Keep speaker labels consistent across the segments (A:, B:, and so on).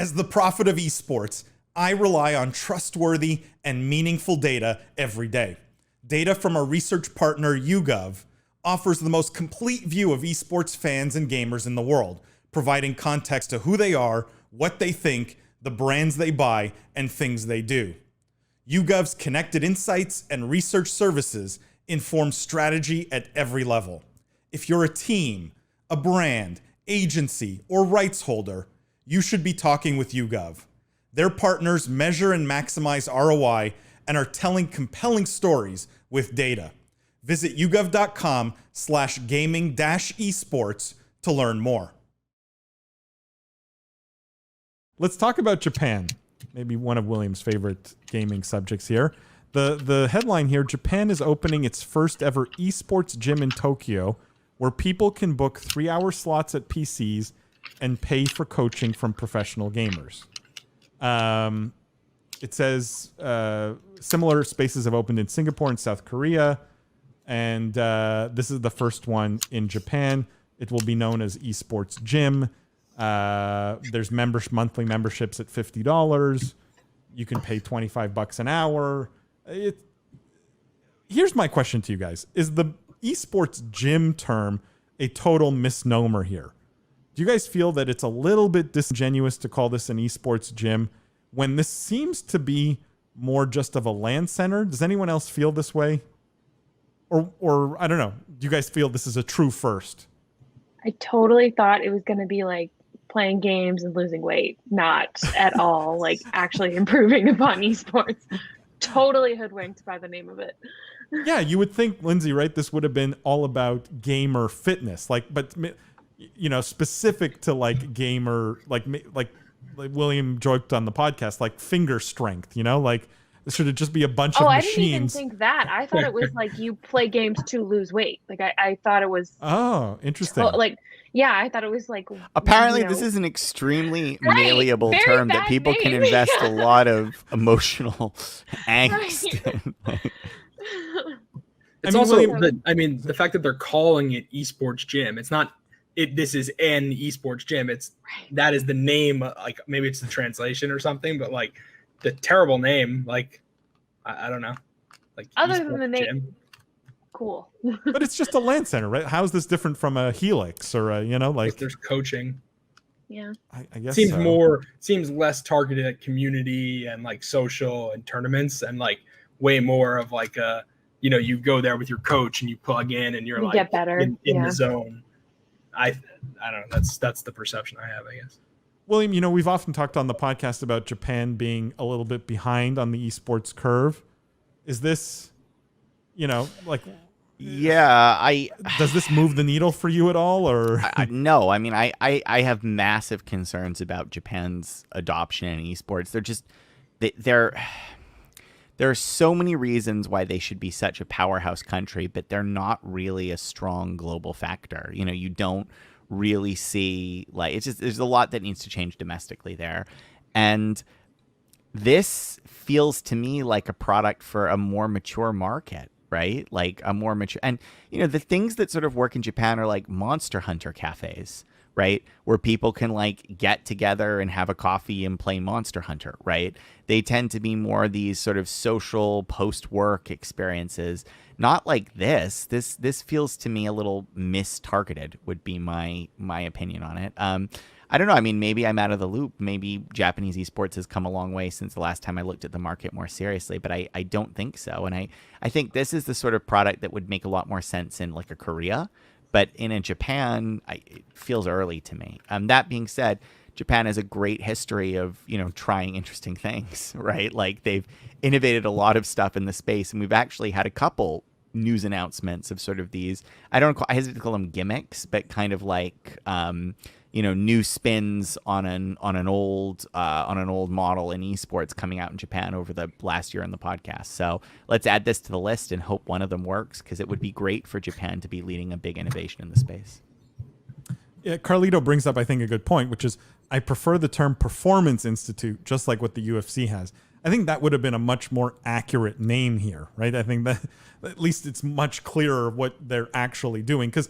A: As the prophet of esports, I rely on trustworthy and meaningful data every day. Data from our research partner YouGov offers the most complete view of esports fans and gamers in the world, providing context to who they are, what they think, the brands they buy, and things they do. YouGov's connected insights and research services inform strategy at every level. If you're a team, a brand, agency, or rights holder, you should be talking with YouGov. Their partners measure and maximize ROI and are telling compelling stories with data. Visit yougov.com/gaming-esports to learn more.
B: Let's talk about Japan. Maybe one of William's favorite gaming subjects here. The headline here, Japan is opening its first ever esports gym in Tokyo, where people can book 3-hour slots at PCs and pay for coaching from professional gamers. It says similar spaces have opened in Singapore and South Korea, and this is the first one in Japan. It will be known as Esports Gym. There's monthly memberships at $50. You can pay $25 an hour. Here's my question to you guys. Is the esports gym term a total misnomer here? Do you guys feel that it's a little bit disingenuous to call this an esports gym when this seems to be more just of a LAN center? Does anyone else feel this way? Or I don't know. Do you guys feel this is a true first?
C: I totally thought it was going to be like playing games and losing weight, not at all like actually improving upon esports. Totally hoodwinked by the name of it.
B: Yeah, you would think, Lindsay, right? This would have been all about gamer fitness, like, but you know, specific to like gamer, like William joked on the podcast, like finger strength. You know, like should it just be a bunch of machines?
C: I didn't even think that. I thought it was like you play games to lose weight. Like I thought it was.
B: Oh, interesting.
C: Yeah, I thought it was like.
D: Apparently, this is an extremely malleable term that people can invest a lot of emotional angst in.
E: It's the fact that they're calling it esports gym. It's not. This is an esports gym. That is the name. Like maybe it's the translation or something, but like the terrible name. Like I don't know. Like
C: other than the name.
E: Gym.
C: Cool.
B: But it's just a LAN center, right? How is this different from a Helix or a, like
E: there's coaching?
C: Yeah.
B: I guess
E: seems less targeted at community and like social and tournaments and like way more of like you go there with your coach and you plug in and you like
C: get better
E: in the zone. I don't know. That's the perception I have, I guess.
B: William, we've often talked on the podcast about Japan being a little bit behind on the esports curve. Is this, like...
D: Yeah,
B: does this move the needle for you at all, or
D: no? I mean, I have massive concerns about Japan's adoption in esports. There are so many reasons why they should be such a powerhouse country, but they're not really a strong global factor. You don't really see there's a lot that needs to change domestically there, and this feels to me like a product for a more mature market. Right? Like a more mature, and the things that sort of work in Japan are like Monster Hunter cafes, right? Where people can like get together and have a coffee and play Monster Hunter, right? They tend to be more these sort of social post-work experiences, not like this. This feels to me a little mistargeted would be my opinion on it. I don't know. I mean, maybe I'm out of the loop. Maybe Japanese esports has come a long way since the last time I looked at the market more seriously, but I don't think so. And I think this is the sort of product that would make a lot more sense in like a Korea, but in a Japan, it feels early to me. That being said, Japan has a great history of, trying interesting things, right? Like they've innovated a lot of stuff in the space, and we've actually had a couple news announcements of sort of these, I hesitate to call them gimmicks, but kind of like, new spins on an old model in esports coming out in Japan over the last year on the podcast. So let's add this to the list and hope one of them works, because it would be great for Japan to be leading a big innovation in the space.
B: Yeah, Carlito brings up, I think, a good point, which is I prefer the term Performance Institute, just like what the UFC has. I think that would have been a much more accurate name here, right? I think that at least it's much clearer what they're actually doing, because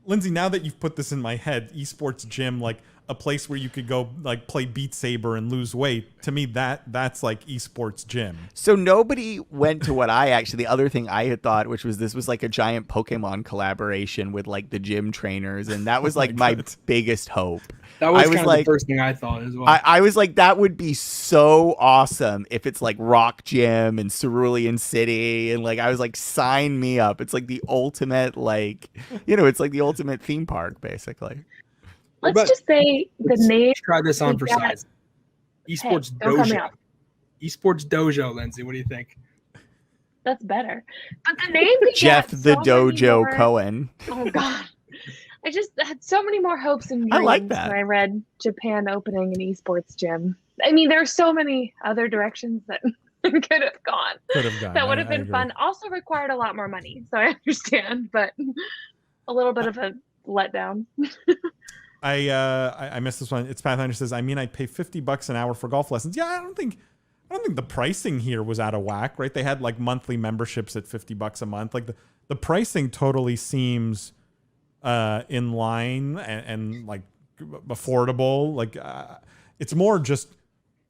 B: Lindsay, now that you've put this in my head, esports gym, like a place where you could go like play Beat Saber and lose weight, to me that's like esports gym.
D: So nobody went to what the other thing I had thought, which was this was like a giant Pokemon collaboration with like the gym trainers, and that was like my biggest hope.
E: That was kind of the first thing I thought as well.
D: I was like, that would be so awesome if it's like Rock Gym and Cerulean City, and like I was like, sign me up. It's like the ultimate, like, it's like the ultimate theme park, basically.
C: Let's just say the name.
E: Let's try this on for size. Esports Dojo. Esports Dojo, Lindsay. What do you think?
C: That's better. But the name.
D: Jeff the Dojo Cohen.
C: Oh God. I just had so many more hopes and dreams
D: like that.
C: when I read Japan opening an esports gym. I mean, there are so many other directions that could have gone. That would have been fun. Also required a lot more money, so I understand, but a little bit of a letdown.
B: I missed this one. It's Pathfinder says, I mean, I'd pay $50 an hour for golf lessons. Yeah, I don't think the pricing here was out of whack, right? They had like monthly memberships at $50 a month. Like the pricing totally seems in line and like affordable. Like it's more just,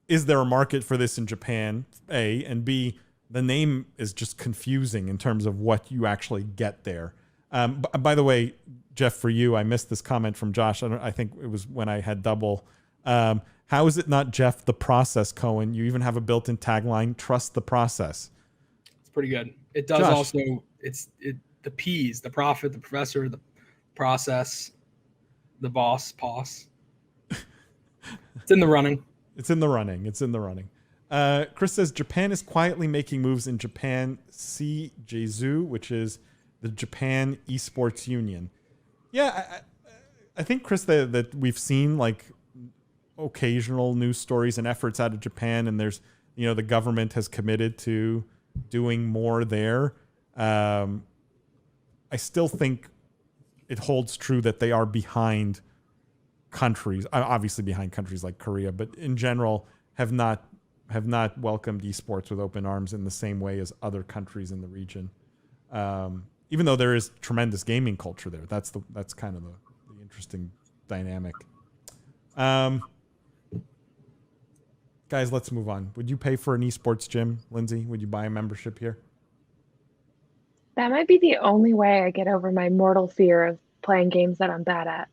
B: is there a market for this in Japan? A, and B, the name is just confusing in terms of what you actually get there. By the way, Jeff, for you, I missed this comment from Josh. I think it was when I had double. How is it not Jeff the Process, Cohen? You even have a built-in tagline, trust the process.
E: It's pretty good. It does
B: Josh.
E: Also, the P's, the prophet, the professor, the process, the boss, POS. It's in the running.
B: It's in the running. Chris says, Japan is quietly making moves in Japan CJZU, which is the Japan Esports Union. Yeah, I think, Chris, that we've seen like occasional news stories and efforts out of Japan, and there's, the government has committed to doing more there. I still think it holds true that they are behind countries, obviously behind countries like Korea, but in general have not welcomed esports with open arms in the same way as other countries in the region. Even though there is tremendous gaming culture there, that's kind of the interesting dynamic. Guys, let's move on. Would you pay for an esports gym, Lindsay? Would you buy a membership here?
C: That might be the only way I get over my mortal fear of playing games that I'm bad at.